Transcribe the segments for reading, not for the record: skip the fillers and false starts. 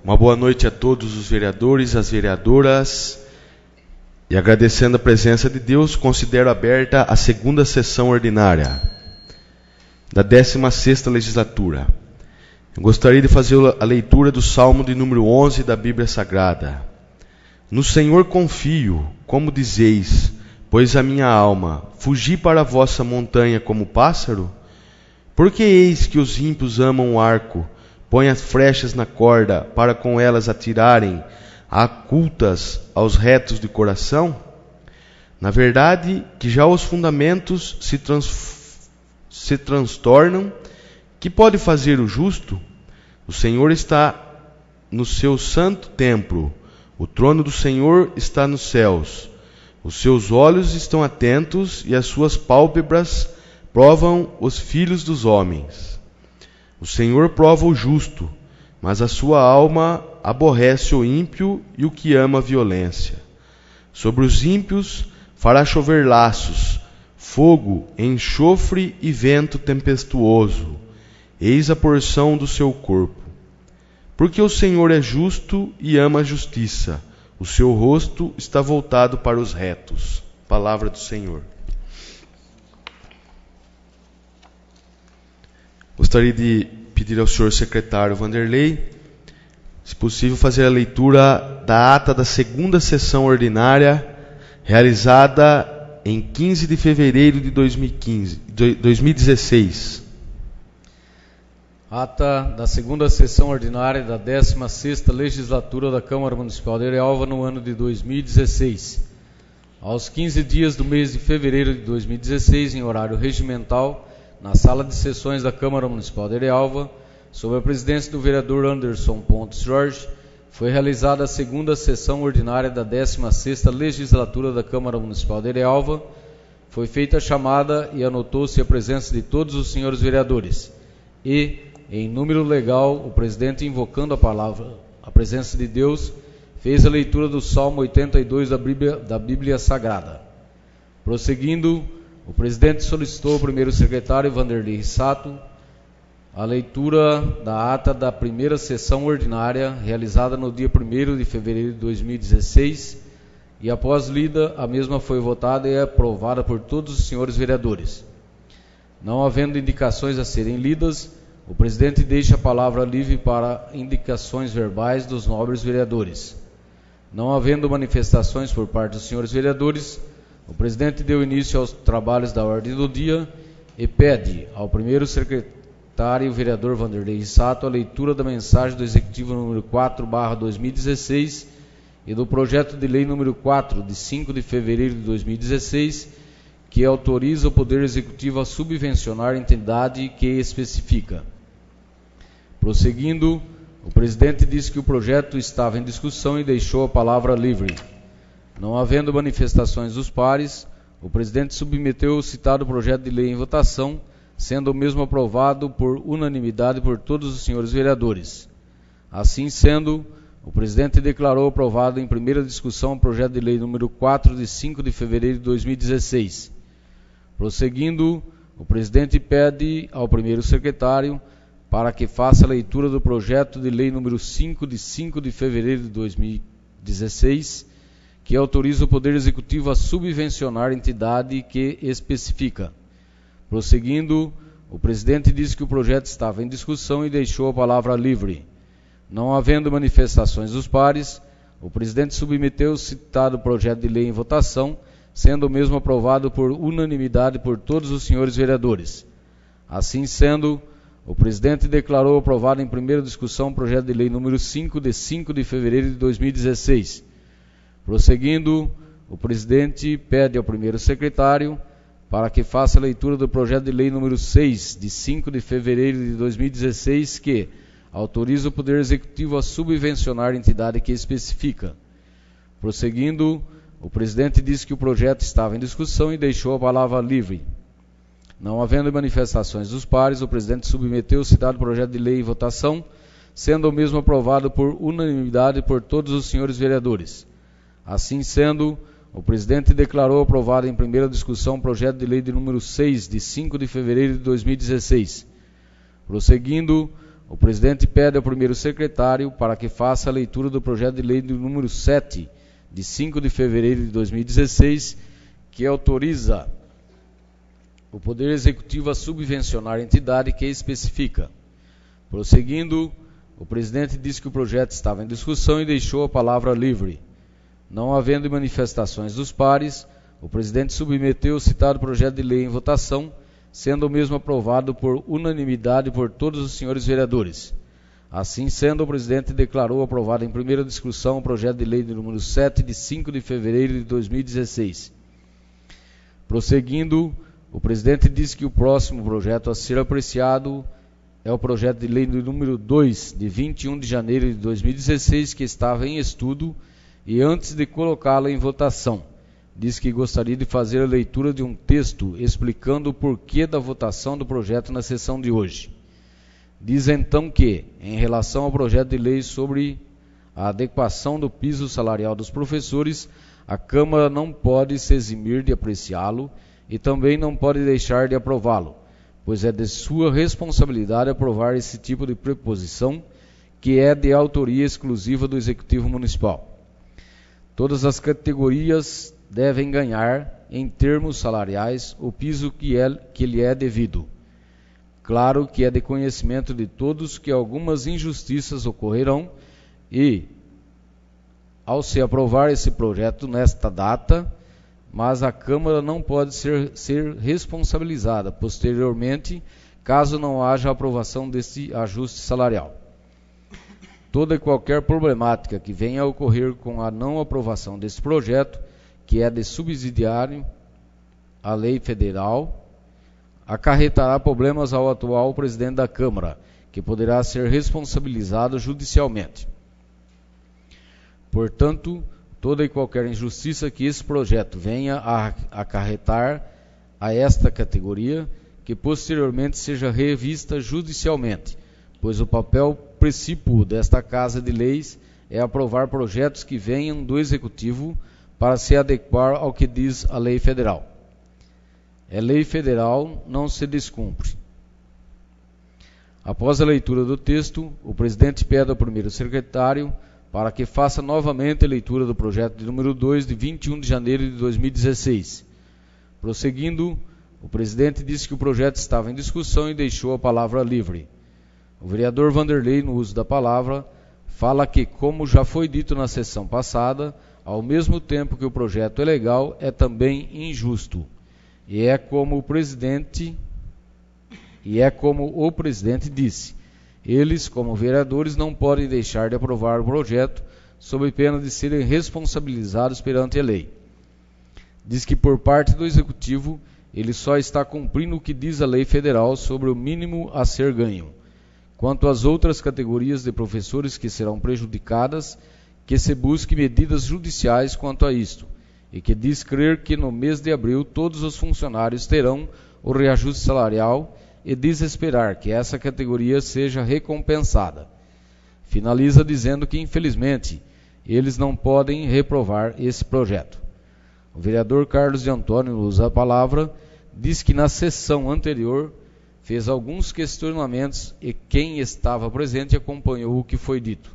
Uma boa noite a todos os vereadores, as vereadoras. E agradecendo a presença de Deus, considero aberta a segunda sessão ordinária da 16ª legislatura. Eu gostaria de fazer a leitura do Salmo de número 11 da Bíblia Sagrada. No Senhor confio, como dizeis, pois a minha alma, fugi para a vossa montanha como pássaro? Porque eis que os ímpios amam o arco, põem as flechas na corda, para com elas atirarem ocultas aos retos de coração? Na verdade, que já os fundamentos se transtornam, que pode fazer o justo? O Senhor está no seu santo templo, o trono do Senhor está nos céus. Os seus olhos estão atentos e as suas pálpebras provam os filhos dos homens. O Senhor prova o justo, mas a sua alma aborrece o ímpio e o que ama a violência. Sobre os ímpios fará chover laços, fogo, enxofre e vento tempestuoso. Eis a porção do seu corpo. Porque o Senhor é justo e ama a justiça. O seu rosto está voltado para os retos. Palavra do Senhor. Gostaria de pedir ao senhor secretário Vanderlei, se possível, fazer a leitura da ata da segunda sessão ordinária, realizada em 15 de fevereiro de 2016. Ata da segunda sessão ordinária da 16ª legislatura da Câmara Municipal de Arealva no ano de 2016. Aos 15 dias do mês de fevereiro de 2016, em horário regimental, na sala de sessões da Câmara Municipal de Arealva, sob a presidência do vereador Anderson Pontes Jorge, foi realizada a segunda sessão ordinária da 16ª legislatura da Câmara Municipal de Arealva. Foi feita a chamada e anotou-se a presença de todos os senhores vereadores. E, em número legal, o presidente, invocando a presença de Deus, fez a leitura do Salmo 82 da Bíblia Sagrada. Prosseguindo, o presidente solicitou ao primeiro secretário, Vanderlei Rissato, a leitura da ata da primeira sessão ordinária, realizada no dia 1º de fevereiro de 2016, e após lida, a mesma foi votada e aprovada por todos os senhores vereadores. Não havendo indicações a serem lidas, o presidente deixa a palavra livre para indicações verbais dos nobres vereadores. Não havendo manifestações por parte dos senhores vereadores, o presidente deu início aos trabalhos da ordem do dia e pede ao primeiro secretário, vereador Vanderlei Rissato, a leitura da mensagem do Executivo número 4/2016 e do projeto de lei número 4, de 5 de fevereiro de 2016, que autoriza o Poder Executivo a subvencionar a entidade que especifica. Prosseguindo, o presidente disse que o projeto estava em discussão e deixou a palavra livre. Não havendo manifestações dos pares, o presidente submeteu o citado projeto de lei em votação, sendo o mesmo aprovado por unanimidade por todos os senhores vereadores. Assim sendo, o presidente declarou aprovado em primeira discussão o projeto de lei número 4, de 5 de fevereiro de 2016. Prosseguindo, o presidente pede ao primeiro secretário para que faça a leitura do projeto de lei número 5, de 5 de fevereiro de 2016, que autoriza o Poder Executivo a subvencionar a entidade que especifica. Prosseguindo, o presidente disse que o projeto estava em discussão e deixou a palavra livre. Não havendo manifestações dos pares, o presidente submeteu o citado projeto de lei em votação, sendo o mesmo aprovado por unanimidade por todos os senhores vereadores. Assim sendo, o presidente declarou aprovado em primeira discussão o projeto de lei número 5, de 5 de fevereiro de 2016. Prosseguindo, o presidente pede ao primeiro secretário para que faça a leitura do projeto de lei número 6, de 5 de fevereiro de 2016, que autoriza o Poder Executivo a subvencionar a entidade que especifica. Prosseguindo, o presidente disse que o projeto estava em discussão e deixou a palavra livre. Não havendo manifestações dos pares, o presidente submeteu o citado projeto de lei em votação, sendo o mesmo aprovado por unanimidade por todos os senhores vereadores. Assim sendo, o presidente declarou aprovado em primeira discussão o projeto de lei de número 6, de 5 de fevereiro de 2016. Prosseguindo, o presidente pede ao primeiro secretário para que faça a leitura do projeto de lei número 7, de 5 de fevereiro de 2016, que autoriza o Poder Executivo a subvencionar a entidade que especifica. Prosseguindo, o presidente disse que o projeto estava em discussão e deixou a palavra livre. Não havendo manifestações dos pares, o presidente submeteu o citado projeto de lei em votação, sendo o mesmo aprovado por unanimidade por todos os senhores vereadores. Assim sendo, o presidente declarou aprovado em primeira discussão o projeto de lei número 7, de 5 de fevereiro de 2016. Prosseguindo, o presidente disse que o próximo projeto a ser apreciado é o projeto de lei número 2, de 21 de janeiro de 2016, que estava em estudo, e antes de colocá-la em votação, diz que gostaria de fazer a leitura de um texto explicando o porquê da votação do projeto na sessão de hoje. Diz então que, em relação ao projeto de lei sobre a adequação do piso salarial dos professores, a Câmara não pode se eximir de apreciá-lo e também não pode deixar de aprová-lo, pois é de sua responsabilidade aprovar esse tipo de preposição, que é de autoria exclusiva do Executivo Municipal. Todas as categorias devem ganhar, em termos salariais, o piso que lhe é devido. Claro que é de conhecimento de todos que algumas injustiças ocorrerão e, ao se aprovar esse projeto nesta data, mas a Câmara não pode ser responsabilizada posteriormente, caso não haja aprovação deste ajuste salarial. Toda e qualquer problemática que venha a ocorrer com a não aprovação desse projeto, que é de subsidiário à lei federal, acarretará problemas ao atual presidente da Câmara, que poderá ser responsabilizado judicialmente. Portanto, toda e qualquer injustiça que esse projeto venha a acarretar a esta categoria, que posteriormente seja revista judicialmente, pois o papel principal desta Casa de Leis é aprovar projetos que venham do Executivo para se adequar ao que diz a lei federal. É lei federal, não se descumpre. Após a leitura do texto, o presidente pede ao primeiro secretário para que faça novamente a leitura do projeto de número 2, de 21 de janeiro de 2016. Prosseguindo, o presidente disse que o projeto estava em discussão e deixou a palavra livre. O vereador Vanderlei, no uso da palavra, fala que, como já foi dito na sessão passada, ao mesmo tempo que o projeto é legal, é também injusto. E é como o presidente disse, eles, como vereadores, não podem deixar de aprovar o projeto, sob pena de serem responsabilizados perante a lei. Diz que, por parte do Executivo, ele só está cumprindo o que diz a lei federal sobre o mínimo a ser ganho. Quanto às outras categorias de professores que serão prejudicadas, que se busque medidas judiciais quanto a isto, e que diz crer que no mês de abril todos os funcionários terão o reajuste salarial e diz esperar que essa categoria seja recompensada. Finaliza dizendo que, infelizmente, eles não podem reprovar esse projeto. O vereador Carlos de Antônio usa a palavra, diz que na sessão anterior fez alguns questionamentos e quem estava presente acompanhou o que foi dito.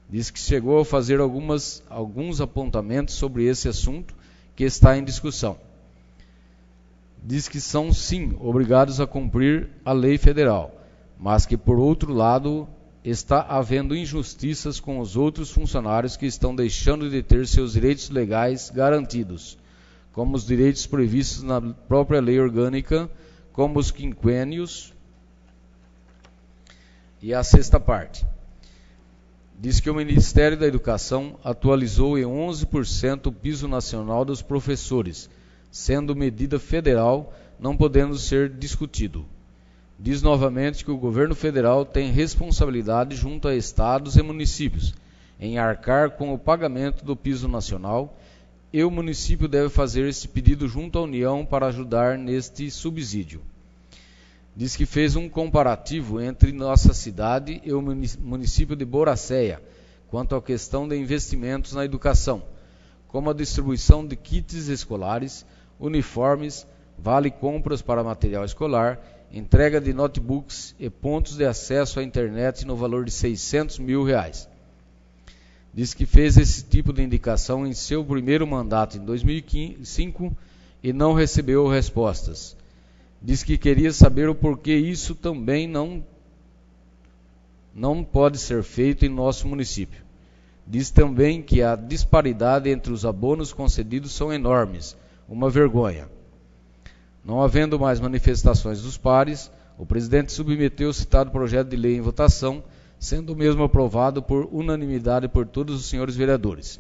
Diz que chegou a fazer alguns apontamentos sobre esse assunto que está em discussão. Diz que são, sim, obrigados a cumprir a lei federal, mas que, por outro lado, está havendo injustiças com os outros funcionários que estão deixando de ter seus direitos legais garantidos, como os direitos previstos na própria lei orgânica, como os quinquênios e a sexta parte. Diz que o Ministério da Educação atualizou em 11% o piso nacional dos professores, sendo medida federal, não podendo ser discutido. Diz novamente que o governo federal tem responsabilidade junto a estados e municípios em arcar com o pagamento do piso nacional e o município deve fazer esse pedido junto à União para ajudar neste subsídio. Diz que fez um comparativo entre nossa cidade e o município de Boracéia quanto à questão de investimentos na educação, como a distribuição de kits escolares, uniformes, vale compras para material escolar entrega de notebooks e pontos de acesso à internet no valor de R$600 mil. Diz que fez esse tipo de indicação em seu primeiro mandato em 2005 e não recebeu respostas. Diz que queria saber o porquê isso também não pode ser feito em nosso município. Diz também que a disparidade entre os abonos concedidos são enormes, uma vergonha. Não havendo mais manifestações dos pares, o presidente submeteu o citado projeto de lei em votação, sendo o mesmo aprovado por unanimidade por todos os senhores vereadores.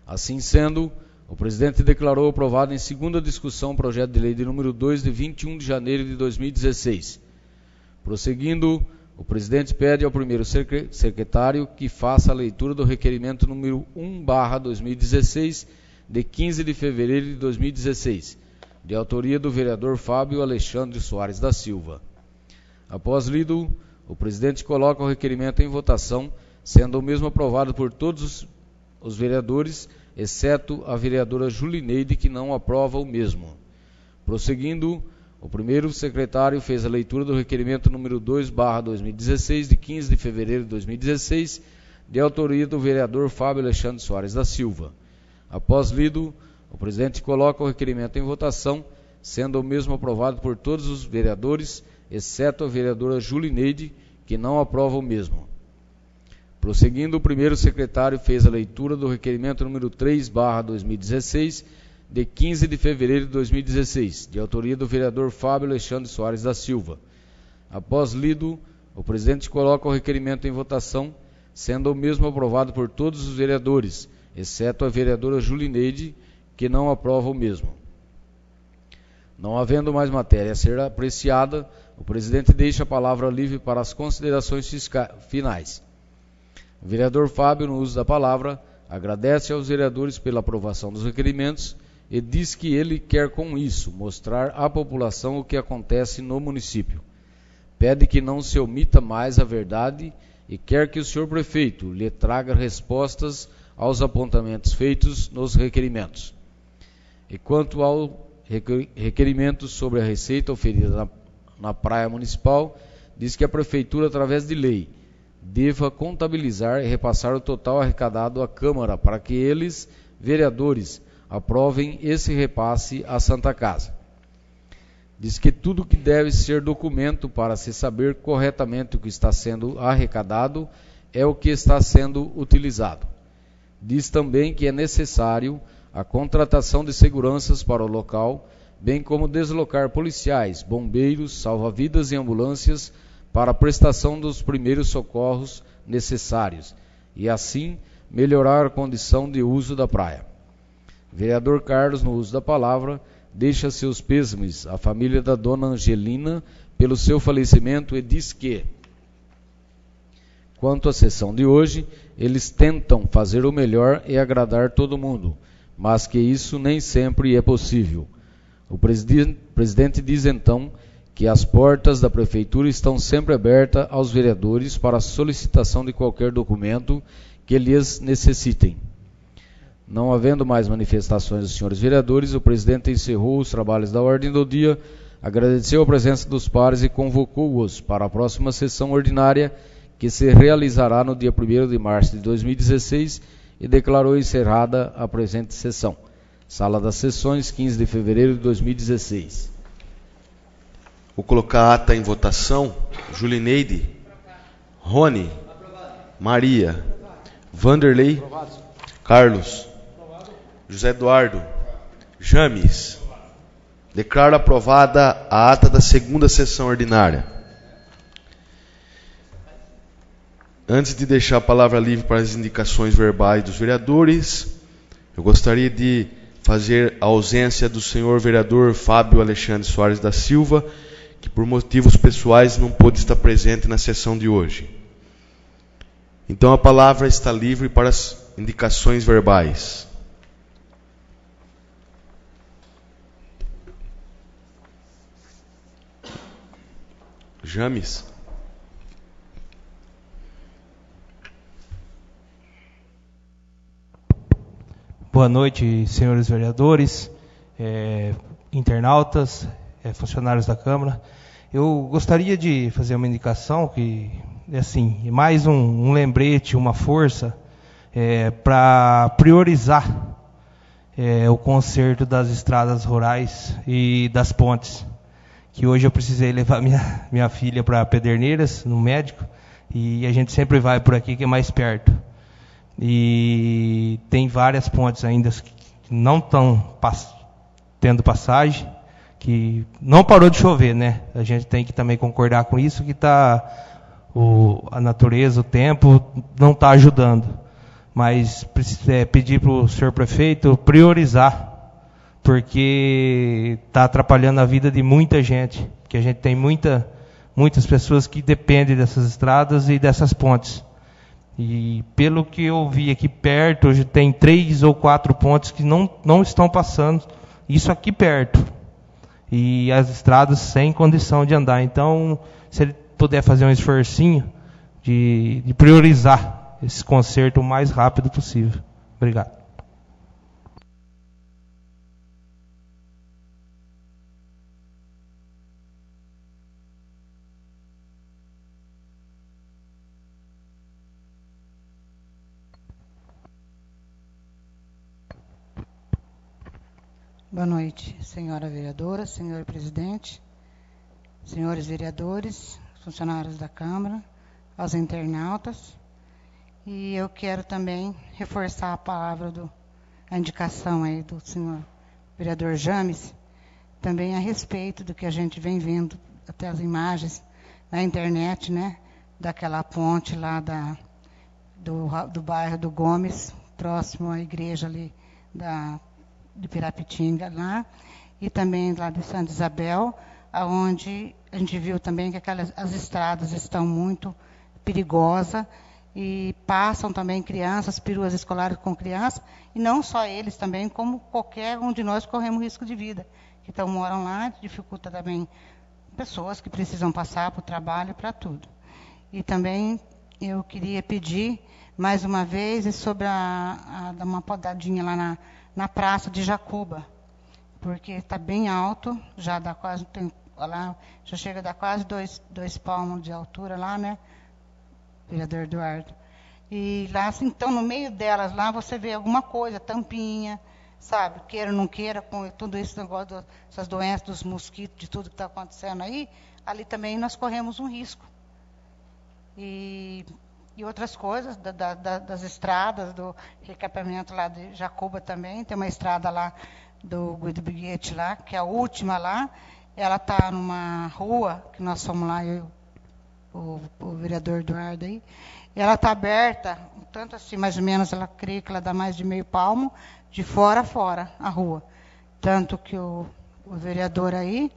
Assim sendo, o presidente declarou aprovado em segunda discussão o projeto de lei de número 2 de 21 de janeiro de 2016. Prosseguindo, o presidente pede ao primeiro secretário que faça a leitura do requerimento número 1/2016, de 15 de fevereiro de 2016, de autoria do vereador Fábio Alexandre Soares da Silva. Após lido, o presidente coloca o requerimento em votação, sendo o mesmo aprovado por todos os vereadores, exceto a vereadora Julineide, que não aprova o mesmo. Prosseguindo, o primeiro secretário fez a leitura do requerimento número 2/2016, de 15 de fevereiro de 2016, de autoria do vereador Fábio Alexandre Soares da Silva. Após lido, o presidente coloca o requerimento em votação, sendo o mesmo aprovado por todos os vereadores, exceto a vereadora Julineide, que não aprova o mesmo. Prosseguindo, o primeiro secretário fez a leitura do requerimento número 3/2016, de 15 de fevereiro de 2016, de autoria do vereador Fábio Alexandre Soares da Silva. Após lido, o presidente coloca o requerimento em votação, sendo o mesmo aprovado por todos os vereadores, exceto a vereadora Julineide, que não aprova o mesmo. Não havendo mais matéria a ser apreciada, o presidente deixa a palavra livre para as considerações finais. O vereador Fábio, no uso da palavra, agradece aos vereadores pela aprovação dos requerimentos e diz que ele quer com isso mostrar à população o que acontece no município. Pede que não se omita mais a verdade e quer que o senhor prefeito lhe traga respostas aos apontamentos feitos nos requerimentos. E quanto ao requerimento sobre a receita oferida na praia municipal, diz que a prefeitura, através de lei, deva contabilizar e repassar o total arrecadado à Câmara para que eles, vereadores, aprovem esse repasse à Santa Casa. Diz que tudo que deve ser documento para se saber corretamente o que está sendo arrecadado é o que está sendo utilizado. Diz também que é necessário a contratação de seguranças para o local, bem como deslocar policiais, bombeiros, salva-vidas e ambulâncias para a prestação dos primeiros socorros necessários e, assim, melhorar a condição de uso da praia. Vereador Carlos, no uso da palavra, deixa seus pêsames à família da dona Angelina pelo seu falecimento e diz que, quanto à sessão de hoje, eles tentam fazer o melhor e agradar todo mundo, mas que isso nem sempre é possível. O presidente diz então que as portas da prefeitura estão sempre abertas aos vereadores para a solicitação de qualquer documento que lhes necessitem. Não havendo mais manifestações dos senhores vereadores, o presidente encerrou os trabalhos da ordem do dia, agradeceu a presença dos pares e convocou-os para a próxima sessão ordinária, que se realizará no dia 1º de março de 2016, e declarou encerrada a presente sessão. Sala das Sessões, 15 de fevereiro de 2016. Vou colocar a ata em votação. Julineide, Rony, Maria, Vanderlei, Carlos, José Eduardo, James. Declaro aprovada a ata da segunda sessão ordinária. Antes de deixar a palavra livre para as indicações verbais dos vereadores, eu gostaria de fazer a ausência do senhor vereador Fábio Alexandre Soares da Silva, que por motivos pessoais não pôde estar presente na sessão de hoje. Então a palavra está livre para as indicações verbais. James. Boa noite, senhores vereadores, internautas, funcionários da Câmara. Eu gostaria de fazer uma indicação que, assim, mais um lembrete, uma força para priorizar o conserto das estradas rurais e das pontes. Que hoje eu precisei levar minha filha para Pederneiras, no médico, e a gente sempre vai por aqui, que é mais perto. E tem várias pontes ainda que não estão tendo passagem, que não parou de chover, né? A gente tem que também concordar com isso, que a natureza, o tempo, não está ajudando. Mas pedir para o senhor prefeito priorizar, porque está atrapalhando a vida de muita gente, que a gente tem muitas pessoas que dependem dessas estradas e dessas pontes. E pelo que eu vi aqui perto, hoje tem 3 ou 4 pontes que não estão passando, isso aqui perto. E as estradas sem condição de andar. Então, se ele puder fazer um esforcinho de priorizar esse conserto o mais rápido possível. Obrigado. Boa noite, senhora vereadora, senhor presidente, senhores vereadores, funcionários da Câmara, aos internautas. E eu quero também reforçar a palavra, a indicação aí do senhor vereador James, também a respeito do que a gente vem vendo, até as imagens na internet, né, daquela ponte lá do bairro do Gomes, próximo à igreja ali de Pirapitinga lá, e também lá de Santa Isabel, onde a gente viu também que as estradas estão muito perigosas e passam também crianças, peruas escolares com crianças, e não só eles também, como qualquer um de nós corremos risco de vida, que moram lá, dificulta também pessoas que precisam passar para o trabalho e para tudo. E também eu queria pedir, mais uma vez, sobre dar uma podadinha lá na Praça de Jacuba, porque está bem alto, já dá quase, já chega a dar quase 2 palmos de altura lá, né, vereador Eduardo? E lá, assim, então, no meio delas, lá você vê alguma coisa, tampinha, sabe, queira ou não queira, com tudo isso, negócio essas doenças dos mosquitos, de tudo que está acontecendo aí, ali também nós corremos um risco. E outras coisas, das estradas, do recapeamento lá de Jacuba também, tem uma estrada lá do Guido Biguete lá, que é a última lá, ela está numa rua, que nós fomos lá, o vereador Eduardo aí, ela está aberta, tanto assim, mais ou menos, ela crê que ela dá mais de meio palmo, de fora a fora, a rua. Tanto que o vereador aí,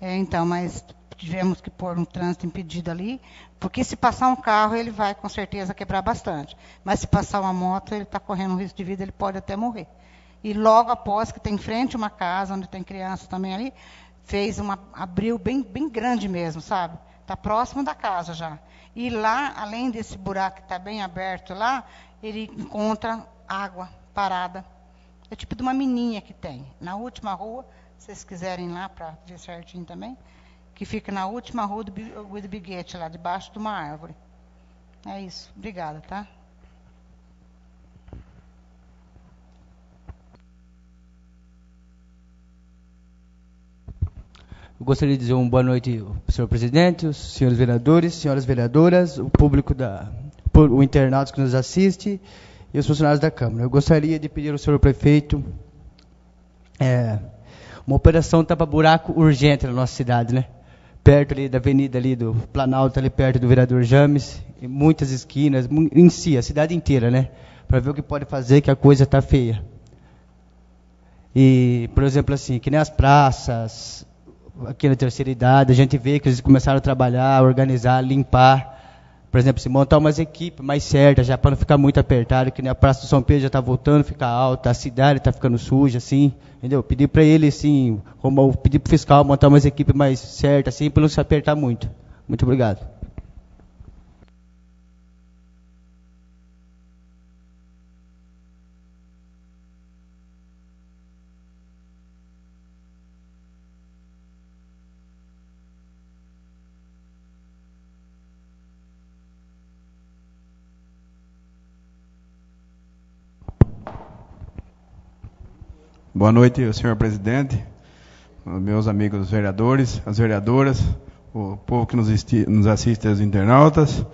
então, mas tivemos que pôr um trânsito impedido ali, porque se passar um carro, ele vai com certeza quebrar bastante. Mas se passar uma moto, ele está correndo um risco de vida, ele pode até morrer. E logo após, que tem em frente uma casa, onde tem criança também ali, abriu bem grande mesmo, sabe? Está próximo da casa já. E lá, além desse buraco que está bem aberto lá, ele encontra água parada. É tipo de uma mininha que tem. Na última rua, se vocês quiserem ir lá para ver certinho também, que fica na última rua do Guido Biguete, lá debaixo de uma árvore. É isso. Obrigada, tá? Eu gostaria de dizer uma boa noite, senhor presidente, os senhores vereadores, senhoras vereadoras, o público o internauta que nos assiste e os funcionários da Câmara. Eu gostaria de pedir ao senhor prefeito uma operação tapa-buraco urgente na nossa cidade, né? Perto ali da avenida ali do Planalto, ali perto do vereador James, em muitas esquinas, em si, a cidade inteira, né? Para ver o que pode fazer, que a coisa está feia. E, por exemplo, assim, que nem as praças, aqui na terceira idade, a gente vê que eles começaram a trabalhar, organizar, limpar. Por exemplo, se montar umas equipes mais certas, já para não ficar muito apertado, que nem a Praça do São Pedro já está voltando a ficar alta, a cidade está ficando suja, assim, entendeu? Pedir para ele, assim, pedir para o fiscal montar umas equipes mais certas, assim, para não se apertar muito. Muito obrigado. Boa noite, senhor presidente, meus amigos vereadores, as vereadoras, o povo que nos assiste, os internautas,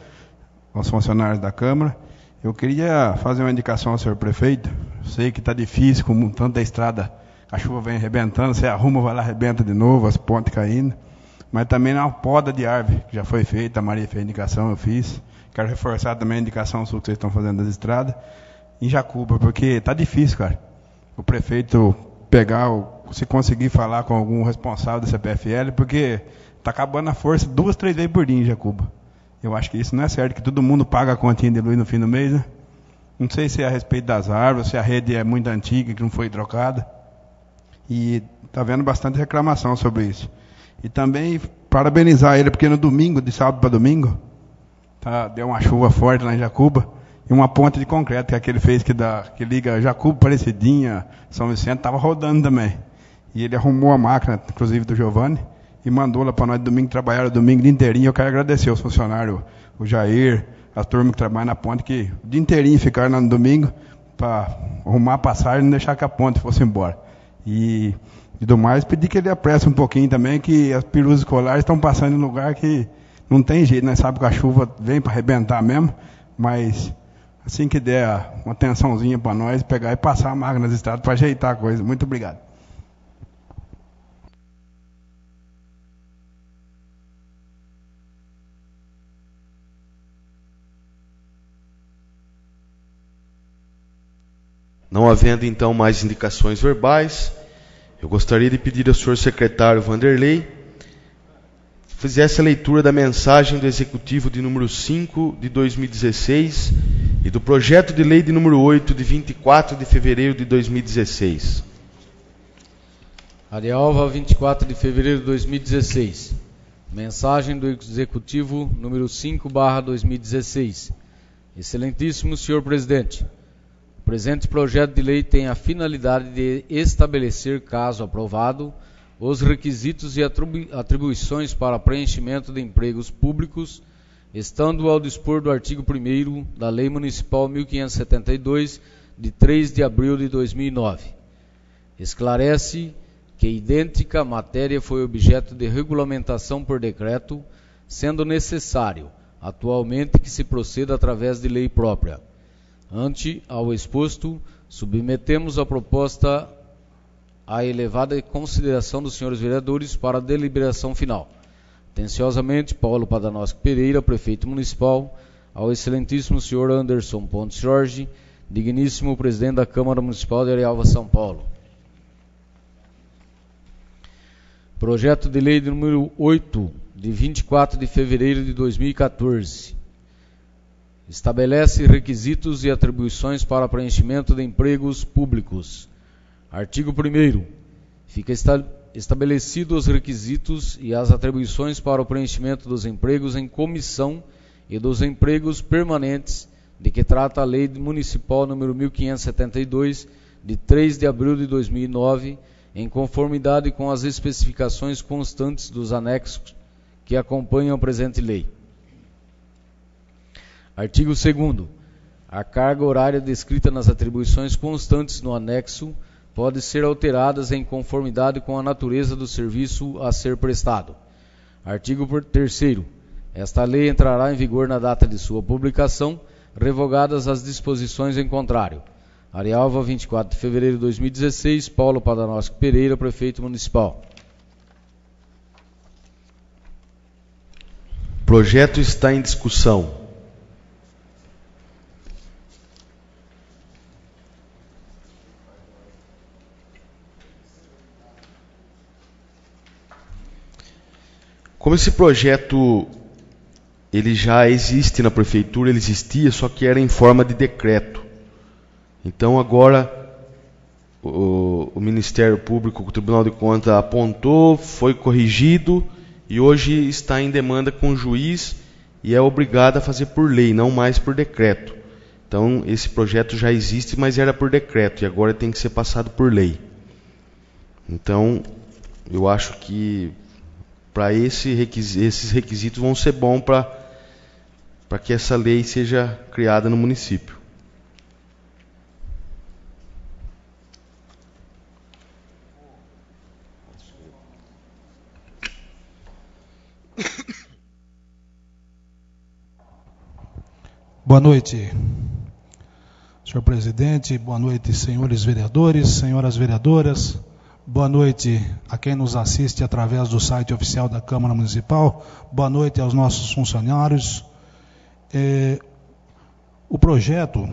os funcionários da Câmara. Eu queria fazer uma indicação ao senhor prefeito. Sei que está difícil, com tanta estrada, a chuva vem arrebentando, você arruma, vai lá, arrebenta de novo, as pontes caindo. Mas também na poda de árvore, que já foi feita, a Maria fez a indicação, eu fiz. Quero reforçar também a indicação sua que vocês estão fazendo das estradas, em Jacuba, porque está difícil, cara. O prefeito pegar, se conseguir falar com algum responsável da CPFL, porque está acabando a força 2, 3 vezes por dia em Jacuba. Eu acho que isso não é certo, que todo mundo paga a continha de luz no fim do mês, né? Não sei se é a respeito das árvores, se a rede é muito antiga, que não foi trocada. E está havendo bastante reclamação sobre isso. E também parabenizar ele, porque no domingo, de sábado para domingo, deu uma chuva forte lá em Jacuba, e uma ponte de concreto, que é aquele fez que liga Jacuba, Parecidinha, São Vicente, estava rodando também. E ele arrumou a máquina, inclusive do Giovanni, e mandou lá para nós domingo, trabalhar o domingo de inteirinho. Eu quero agradecer aos funcionários, o Jair, a turma que trabalha na ponte, que o dia inteirinho ficaram lá no domingo para arrumar a passagem e não deixar que a ponte fosse embora. E do mais, pedir que ele apresse um pouquinho também, que as perus escolares estão passando em lugar que não tem jeito, né? Sabe que a chuva vem para arrebentar mesmo, mas assim que der uma atençãozinha para nós, pegar e passar a máquina nas estradas para ajeitar a coisa. Muito obrigado. Não havendo então mais indicações verbais, eu gostaria de pedir ao senhor secretário Vanderlei fizesse a leitura da mensagem do Executivo de número 5 de 2016 e do projeto de lei de número 8 de 24 de fevereiro de 2016. Arialva, 24 de fevereiro de 2016. Mensagem do Executivo número 5/2016. Excelentíssimo senhor presidente, o presente projeto de lei tem a finalidade de estabelecer, caso aprovado, os requisitos e atribuições para preenchimento de empregos públicos, estando ao dispor do artigo 1º da Lei Municipal 1572, de 3 de abril de 2009. Esclarece que idêntica matéria foi objeto de regulamentação por decreto, sendo necessário, atualmente, que se proceda através de lei própria. Ante ao exposto, submetemos a proposta à elevada consideração dos senhores vereadores para a deliberação final. Atenciosamente, Paulo Padanoschi Pereira, prefeito municipal, ao excelentíssimo senhor Anderson Pontes Jorge, digníssimo presidente da Câmara Municipal de Arialva, São Paulo. Projeto de lei número 8, de 24 de fevereiro de 2014. Estabelece requisitos e atribuições para preenchimento de empregos públicos. Artigo 1º. Fica estabelecidos os requisitos e as atribuições para o preenchimento dos empregos em comissão e dos empregos permanentes, de que trata a Lei Municipal número 1572, de 3 de abril de 2009, em conformidade com as especificações constantes dos anexos que acompanham a presente lei. Artigo 2º. A carga horária descrita nas atribuições constantes no anexo pode ser alteradas em conformidade com a natureza do serviço a ser prestado. Artigo 3º. Esta lei entrará em vigor na data de sua publicação, revogadas as disposições em contrário. Arialva, 24 de fevereiro de 2016, Paulo Padanoschi Pereira, prefeito municipal. O projeto está em discussão. Como esse projeto ele já existe na prefeitura, ele existia, só que era em forma de decreto. Então agora o Ministério Público, o Tribunal de Contas apontou, foi corrigido e hoje está em demanda com o juiz e é obrigado a fazer por lei, não mais por decreto. Então esse projeto já existe, mas era por decreto e agora tem que ser passado por lei. Então eu acho que para esses requisitos vão ser bons para que essa lei seja criada no município. Boa noite, senhor presidente, boa noite, senhores vereadores, senhoras vereadoras, boa noite a quem nos assiste através do site oficial da Câmara Municipal, boa noite aos nossos funcionários. O projeto,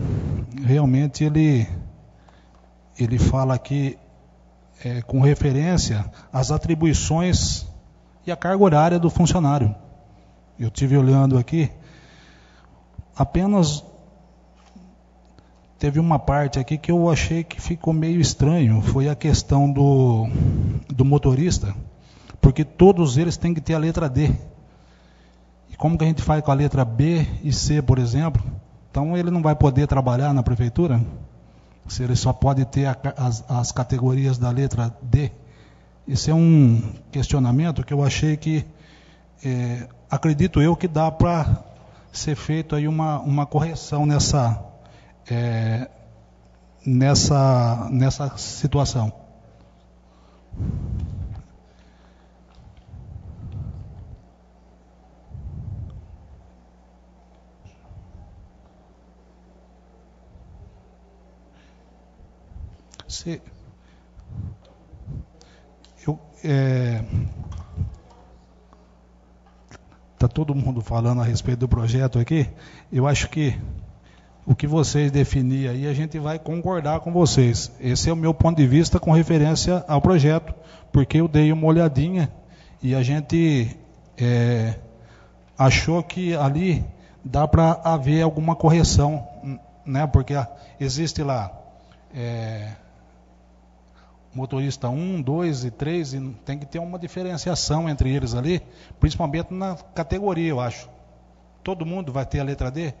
realmente, ele fala aqui com referência às atribuições e à carga horária do funcionário. Eu estive olhando aqui, apenas teve uma parte aqui que eu achei que ficou meio estranho, foi a questão do motorista, porque todos eles têm que ter a letra D. E como que a gente faz com a letra B e C, por exemplo? Então ele não vai poder trabalhar na prefeitura, se ele só pode ter as categorias da letra D. Esse é um questionamento que eu achei que, acredito eu, que dá para ser feito aí uma correção nessa situação. Está todo mundo falando a respeito do projeto aqui. Eu acho que o que vocês definirem aí, a gente vai concordar com vocês. Esse é o meu ponto de vista com referência ao projeto, porque eu dei uma olhadinha e a gente achou que ali dá para haver alguma correção, né? Porque existe lá motorista 1, 2 e 3, e tem que ter uma diferenciação entre eles ali, principalmente na categoria, eu acho. Todo mundo vai ter a letra D?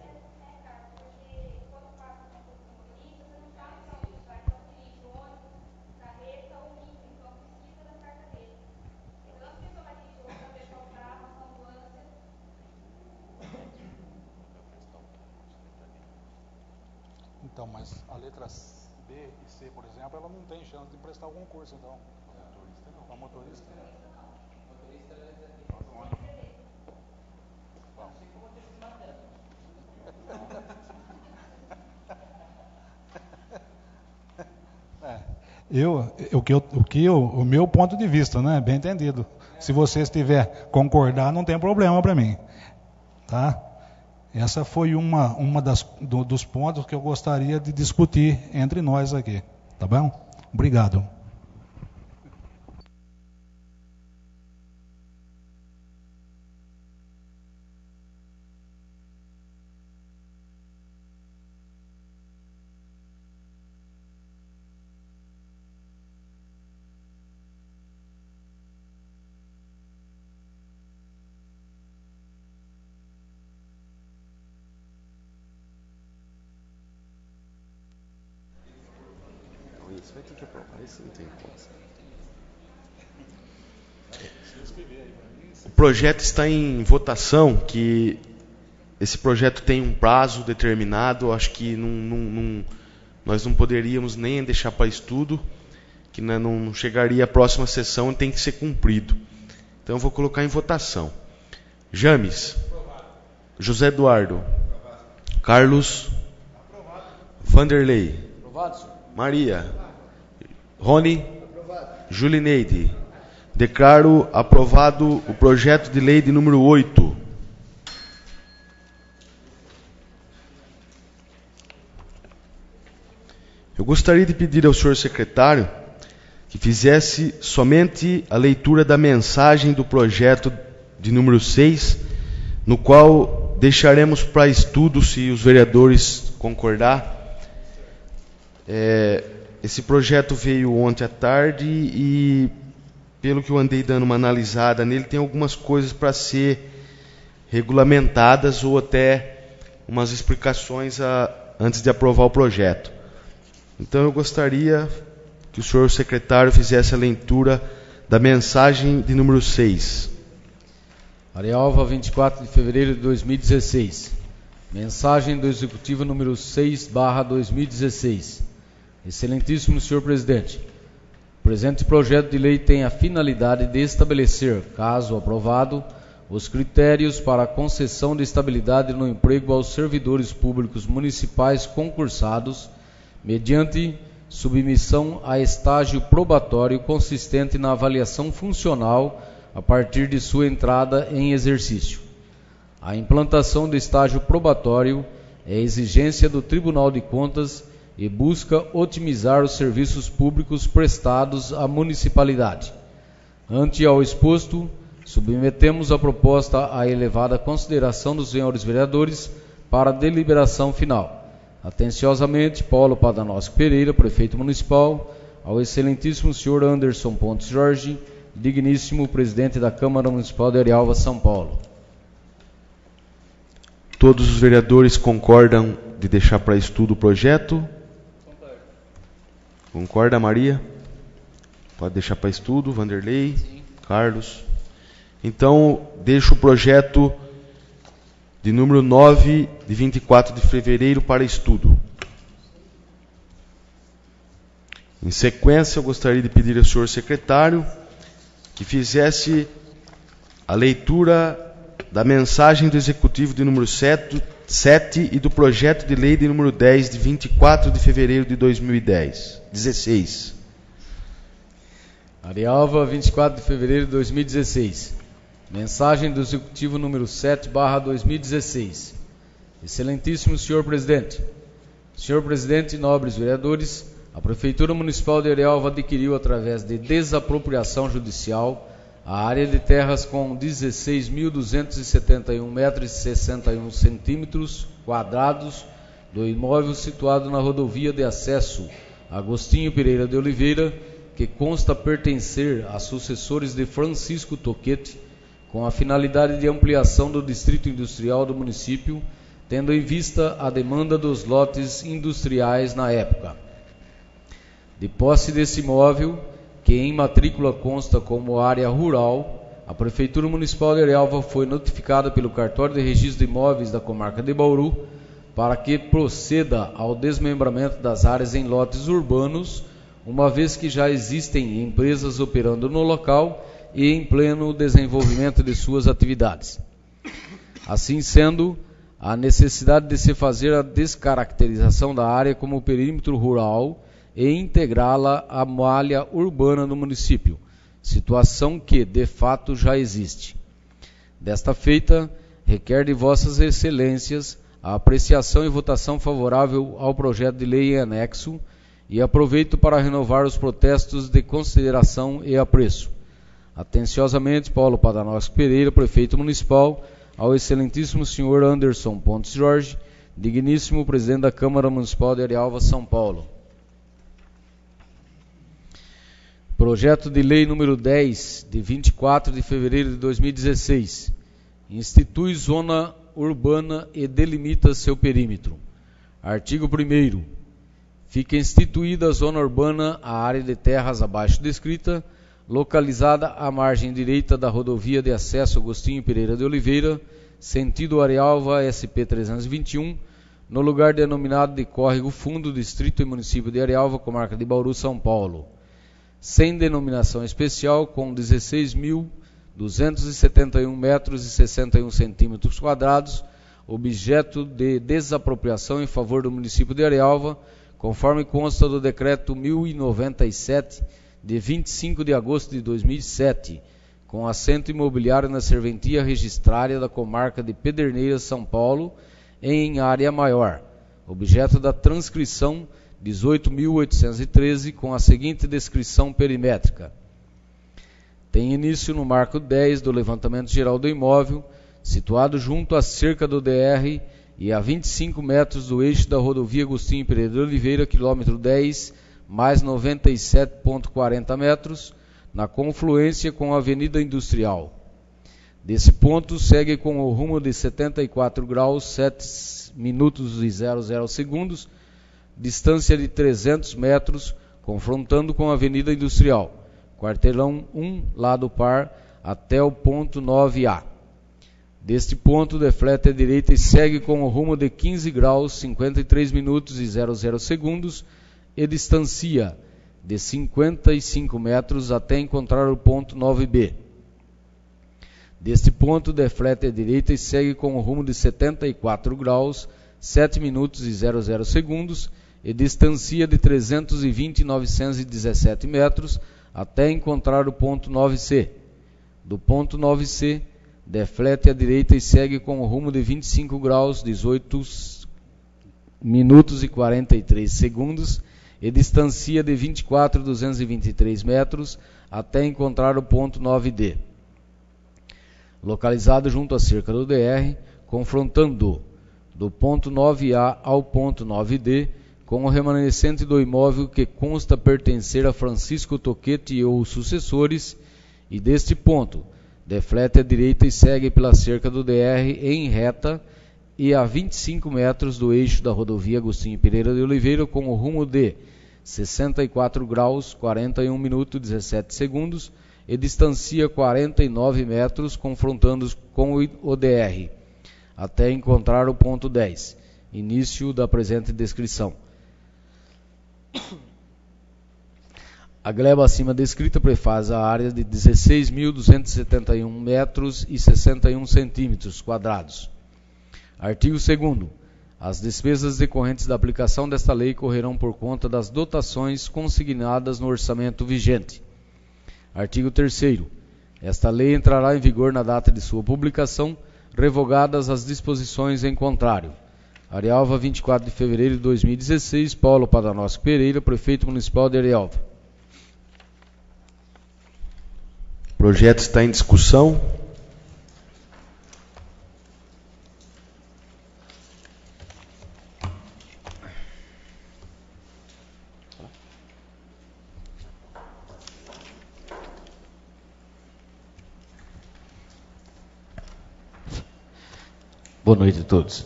Então, mas a letra B e C, por exemplo, ela não tem chance de prestar algum curso, então. A motorista não. O meu ponto de vista, né? Bem entendido. Se você estiver concordar, não tem problema para mim, tá? Essa foi dos pontos que eu gostaria de discutir entre nós aqui, tá bom? Obrigado. O projeto está em votação, que esse projeto tem um prazo determinado, acho que nós não poderíamos nem deixar para estudo, que não chegaria à próxima sessão e tem que ser cumprido. Então eu vou colocar em votação. James. Aprovado. José Eduardo. Aprovado. Carlos. Aprovado. Vanderlei. Aprovado, senhor. Maria. Aprovado. Rony. Aprovado. Julineide. Declaro aprovado o projeto de lei de número 8. Eu gostaria de pedir ao senhor secretário que fizesse somente a leitura da mensagem do projeto de número 6, no qual deixaremos para estudo, se os vereadores concordar. Esse projeto veio ontem à tarde e, pelo que eu andei dando uma analisada nele, tem algumas coisas para ser regulamentadas ou até umas explicações antes de aprovar o projeto. Então eu gostaria que o senhor secretário fizesse a leitura da mensagem de número 6. Arealva, 24 de fevereiro de 2016. Mensagem do Executivo número 6/2016. Excelentíssimo senhor presidente, o presente projeto de lei tem a finalidade de estabelecer, caso aprovado, os critérios para a concessão de estabilidade no emprego aos servidores públicos municipais concursados, mediante submissão a estágio probatório consistente na avaliação funcional a partir de sua entrada em exercício. A implantação do estágio probatório é exigência do Tribunal de Contas e busca otimizar os serviços públicos prestados à municipalidade. Ante ao exposto, submetemos a proposta à elevada consideração dos senhores vereadores para deliberação final. Atenciosamente, Paulo Padanosco Pereira, prefeito municipal, ao excelentíssimo senhor Anderson Pontes Jorge, digníssimo presidente da Câmara Municipal de Arialva, São Paulo. Todos os vereadores concordam de deixar para estudo o projeto? Concorda, Maria? Pode deixar para estudo, Vanderlei, sim. Carlos. Então, deixo o projeto de número 9, de 24 de fevereiro, para estudo. Em sequência, eu gostaria de pedir ao senhor secretário que fizesse a leitura da mensagem do Executivo de número 7 e do projeto de lei de número 10, de 24 de fevereiro de 2016. Arialva, 24 de fevereiro de 2016. Mensagem do Executivo número 7/2016. Excelentíssimo senhor presidente. Senhor presidente e nobres vereadores, a Prefeitura Municipal de Arialva adquiriu, através de desapropriação judicial, a área de terras com 16.271 metros e 61 centímetros quadrados do imóvel situado na rodovia de acesso Agostinho Pereira de Oliveira, que consta pertencer a sucessores de Francisco Toquete, com a finalidade de ampliação do distrito industrial do município, tendo em vista a demanda dos lotes industriais na época. De posse desse imóvel, que em matrícula consta como área rural, a Prefeitura Municipal de Arialva foi notificada pelo Cartório de Registro de Imóveis da comarca de Bauru para que proceda ao desmembramento das áreas em lotes urbanos, uma vez que já existem empresas operando no local e em pleno desenvolvimento de suas atividades. Assim sendo, a necessidade de se fazer a descaracterização da área como perímetro rural e integrá-la à malha urbana do município, situação que, de fato, já existe. Desta feita, requer de vossas excelências a apreciação e votação favorável ao projeto de lei em anexo, e aproveito para renovar os protestos de consideração e apreço. Atenciosamente, Paulo Padanosco Pereira, prefeito municipal, ao excelentíssimo senhor Anderson Pontes Jorge, digníssimo presidente da Câmara Municipal de Arialva, São Paulo. Projeto de lei número 10, de 24 de fevereiro de 2016, institui zona urbana e delimita seu perímetro. Artigo 1º. Fica instituída a zona urbana a área de terras abaixo descrita, localizada à margem direita da rodovia de acesso Agostinho Pereira de Oliveira, sentido Arialva SP-321, no lugar denominado de Córrego Fundo, distrito e município de Arialva, comarca de Bauru, São Paulo. Sem denominação especial, com 16.271 metros e 61 centímetros quadrados, objeto de desapropriação em favor do município de Arialva, conforme consta do decreto 1097, de 25 de agosto de 2007, com assento imobiliário na serventia registrária da comarca de Pederneiras, São Paulo, em área maior, objeto da transcrição 18.813, com a seguinte descrição perimétrica. Tem início no marco 10 do levantamento geral do imóvel, situado junto à cerca do DR e a 25 metros do eixo da rodovia Agostinho Pereira de Oliveira, quilômetro 10, mais 97,40 metros, na confluência com a Avenida Industrial. Desse ponto, segue com o rumo de 74 graus, 7 minutos e 00 segundos, distância de 300 metros, confrontando com a Avenida Industrial, quarteirão 1, lado par, até o ponto 9A. Deste ponto, deflete à direita e segue com o rumo de 15 graus, 53 minutos e 00 segundos, e distancia de 55 metros até encontrar o ponto 9B. Deste ponto, deflete à direita e segue com o rumo de 74 graus, 7 minutos e 00 segundos, e distancia de 320.917 metros até encontrar o ponto 9C. Do ponto 9C, deflete à direita e segue com o rumo de 25 graus, 18 minutos e 43 segundos, e distancia de 24.223 metros até encontrar o ponto 9D. Localizado junto à cerca do DR, confrontando do ponto 9A ao ponto 9D, com o remanescente do imóvel que consta pertencer a Francisco Toquete ou sucessores, e deste ponto, deflete à direita e segue pela cerca do DR em reta e a 25 metros do eixo da rodovia Agostinho Pereira de Oliveira, com o rumo de 64 graus, 41 minutos e 17 segundos, e distancia 49 metros, confrontando com o DR, até encontrar o ponto 10, início da presente descrição. A gleba acima descrita prefaz a área de 16.271 metros e 61 centímetros quadrados. Artigo 2º. As despesas decorrentes da aplicação desta lei correrão por conta das dotações consignadas no orçamento vigente. Artigo 3º. Esta lei entrará em vigor na data de sua publicação, revogadas as disposições em contrário. Arialva, 24 de fevereiro de 2016, Paulo Padanosco Pereira, Prefeito Municipal de Arialva. O projeto está em discussão. Boa noite a todos.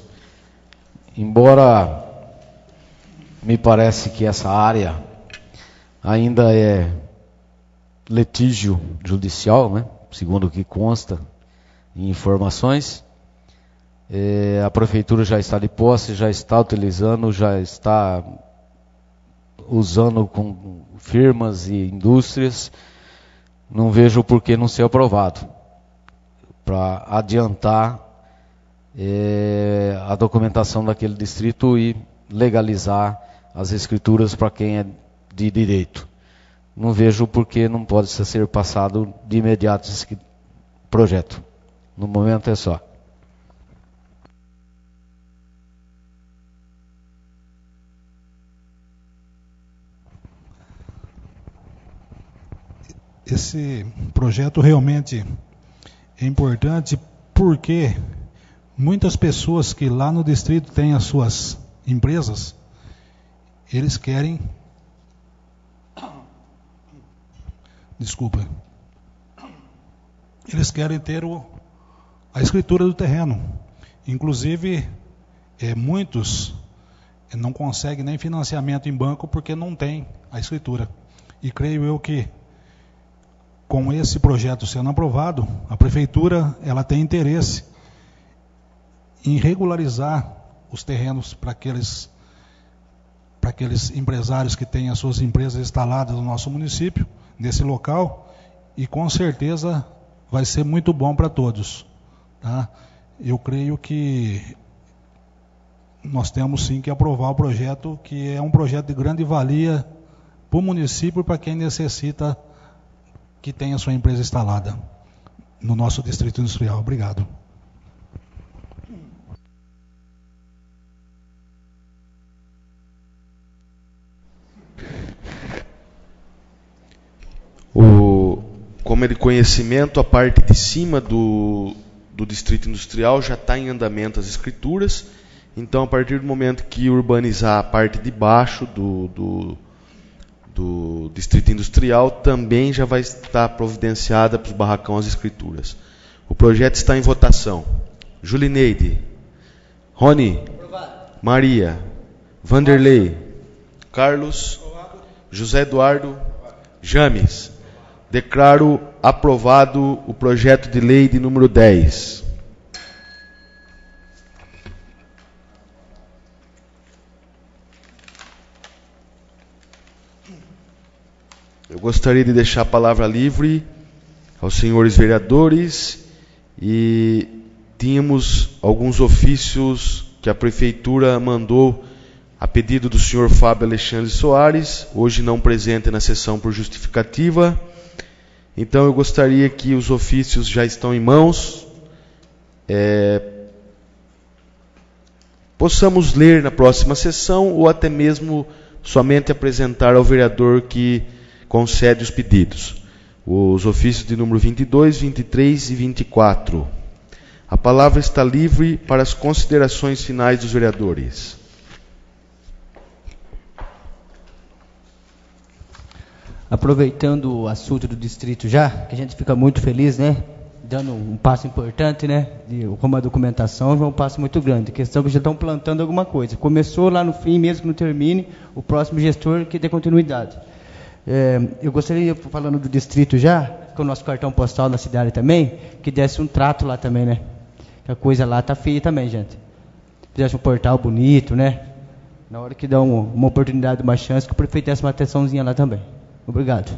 Embora me parece que essa área ainda é litígio judicial, né? Segundo o que consta em informações, a prefeitura já está de posse, já está utilizando, já está usando com firmas e indústrias. Não vejo por que não ser aprovado, para adiantar a documentação daquele distrito e legalizar as escrituras para quem é de direito. Não vejo por que não pode ser passado de imediato esse projeto. No momento é só. Esse projeto realmente é importante porque muitas pessoas que lá no distrito têm as suas empresas, eles querem... Eles querem ter a escritura do terreno. Inclusive, muitos não conseguem nem financiamento em banco porque não tem a escritura. E creio eu que, com esse projeto sendo aprovado, a prefeitura ela tem interesse em regularizar os terrenos para aqueles empresários que têm as suas empresas instaladas no nosso município, nesse local, e com certeza vai ser muito bom para todos. Tá? Eu creio que nós temos sim que aprovar o projeto, que é um projeto de grande valia para o município e para quem necessita que tenha sua empresa instalada no nosso distrito industrial. Obrigado. Como é de conhecimento, a parte de cima do distrito industrial já está em andamento as escrituras. Então, a partir do momento que urbanizar a parte de baixo do distrito industrial, também já vai estar providenciada para os barracão as escrituras. O projeto está em votação. Julineide, Rony, Maria, Vanderlei, Carlos, José Eduardo, James. Declaro aprovado o projeto de lei de número 10. Eu gostaria de deixar a palavra livre aos senhores vereadores e tínhamos alguns ofícios que a Prefeitura mandou a pedido do senhor Fábio Alexandre Soares, hoje não presente na sessão por justificativa. Então eu gostaria que os ofícios já estão em mãos, possamos ler na próxima sessão ou até mesmo somente apresentar ao vereador que concede os pedidos. Os ofícios de número 22, 23 e 24. A palavra está livre para as considerações finais dos vereadores. Aproveitando o assunto do distrito já, que a gente fica muito feliz, né? Dando um passo importante, né? Como a documentação é um passo muito grande. A questão é que já estão plantando alguma coisa. Começou lá no fim, mesmo que não termine, o próximo gestor que dê continuidade. Eu gostaria, falando do distrito já, com o nosso cartão postal na cidade também, que desse um trato lá também, né? Que a coisa lá tá feia também, gente. Fizesse um portal bonito, né? Na hora que dá uma oportunidade, uma chance, que o prefeito desse uma atençãozinha lá também. Obrigado.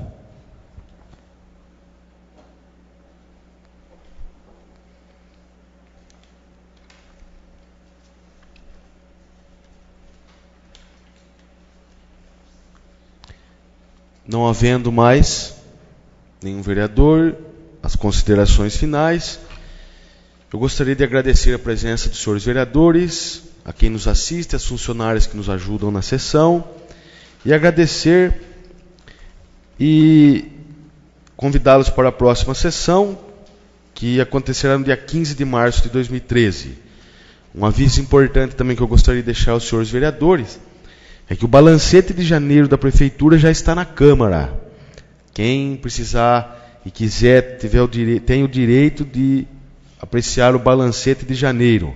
Não havendo mais nenhum vereador, as considerações finais, eu gostaria de agradecer a presença dos senhores vereadores, a quem nos assiste, as funcionárias que nos ajudam na sessão, e agradecer e convidá-los para a próxima sessão, que acontecerá no dia 15 de março de 2013. Um aviso importante também que eu gostaria de deixar aos senhores vereadores é que o balancete de janeiro da Prefeitura já está na Câmara. Quem precisar e quiser, tem o direito de apreciar o balancete de janeiro.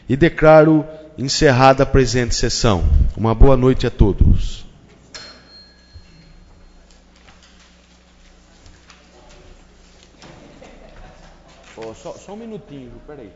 E declaro encerrada a presente sessão. Uma boa noite a todos. Só um minutinho, peraí.